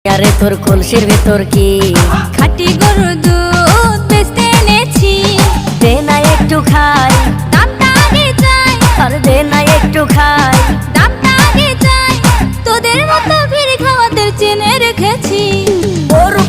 আরে তোর কলসির ভেতর কি খাঁটি গরুর দুধ বেচতে এনেছি। দে না একটু খাই, দামটা আগে চাই, আর দে না একটু খাই। দামটা আগে চাই। তোদের মতো ভিড় খাওয়াদের চেনে রেখেছি। গরু